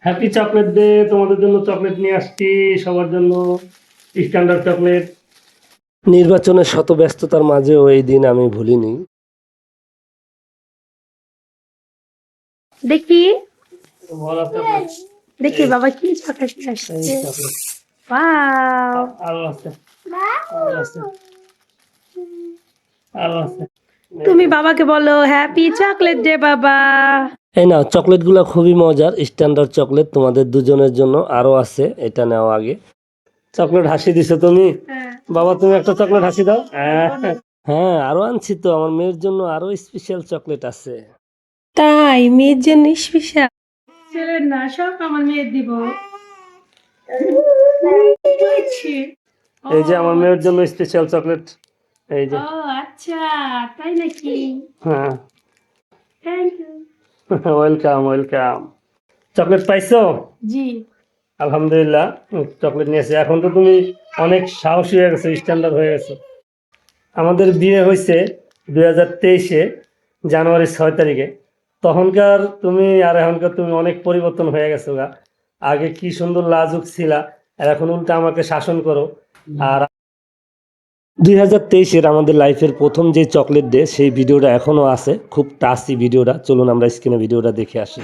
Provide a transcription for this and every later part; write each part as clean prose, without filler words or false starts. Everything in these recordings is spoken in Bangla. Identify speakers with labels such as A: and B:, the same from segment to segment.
A: হ্যাপি চকলেট ডে, তোমাদের জন্য চকলেট নিয়ে আসছি, সবার জন্য স্ট্যান্ডার্ড চকলেট। নির্বাচনের শত ব্যস্ততার মাঝেও এই দিন আমি ভুলিনি।
B: দেখি
A: ভরা চকলেট।
B: দেখি বাবা কি চকলেট
A: এই
B: আসছে।
A: চকলেট
B: ওয়াও,
A: আরো আছে, আরো আছে, আরো আছে।
B: তুমি বাবাকে বলো হ্যাপি চকলেট ডে বাবা।
A: এই নাও, চকলেট গুলা খুবই মজার, স্ট্যান্ডার্ড চকলেট তোমাদের দুজনের জন্য। আরো আছে, এটা নাও আগে। চকলেট হাসি দিছো তুমি। বাবা তুমি একটা চকলেট হাসি দাও। হ্যাঁ, আরো আনছি তো, আমার মেয়ের জন্য আরো স্পেশাল চকলেট আছে।
B: তাই মেয়ের জন্য স্পেশাল? ছেলের না, সব আমার মেয়ের দিব।
A: এই যে আমার মেয়ের জন্য স্পেশাল চকলেট, এই যে।
B: ও আচ্ছা, তাই নাকি?
A: হ্যাঁ,
B: thank you.
A: Welcome welcome. Chocolate পাইছো?
B: জি।
A: আলহামদুলিল্লাহ, চকলেট নিয়েছে। এখন তো তুমি অনেক সাহসী হয়ে গেছো, স্ট্যান্ডার্ড হয়ে গেছো। আমাদের বিয়ে হয়েছে 2023-এ জানুয়ারি 6 তারিখে। তখনকার তুমি আর এখনকার তুমি অনেক পরিবর্তন হয়ে গেছো গা। আগে কি সুন্দর লাজুক ছিলা, আর এখন উল্টা আমাকে শাসন করো। আর 2023-এর আমাদের লাইফের প্রথম যে চকলেট ডে, সেই ভিডিওটা এখনো আছে, খুব টাচি ভিডিওটা। চলুন আমরা স্ক্রিনে ভিডিওটা দেখে আসি।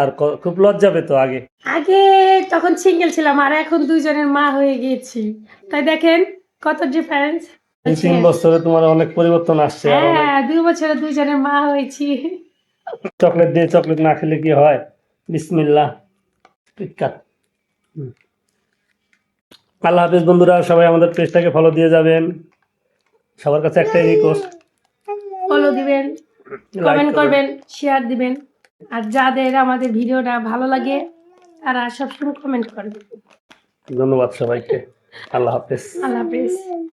A: আর খুব লজ্জা পেতো আগে।
B: আগে তখন সিঙ্গেল ছিলাম, আর এখন দুইজনের মা হয়ে গিয়েছি। তাই দেখেন কত ডিফারেন্স।
A: 2-3 বছরে তোমার অনেক পরিবর্তন আসছে। আর অনেক
B: হ্যাঁ, 2 বছরে দুইজনের মা হয়েছি।
A: চকলেট দিয়ে চকলেট না খেলে কি হয়? বিসমিল্লাহ। টিক্কা। আল্লাহ হাফেজ বন্ধুরা, সবাই আমাদের পেজটাকে ফলো দিয়ে যাবেন। সবার কাছে একটাই রিকোয়েস্ট,
B: ফলো দিবেন,
A: লাইক
B: কমেন্ট
A: করবেন।
B: করবেন, শেয়ার দিবেন। আর যাদের আমাদের ভিডিওটা ভালো লাগে তারা সবসময় কমেন্ট করবেন।
A: ধন্যবাদ সবাইকে। আল্লাহ হাফেজ।
B: আল্লাহ হাফেজ।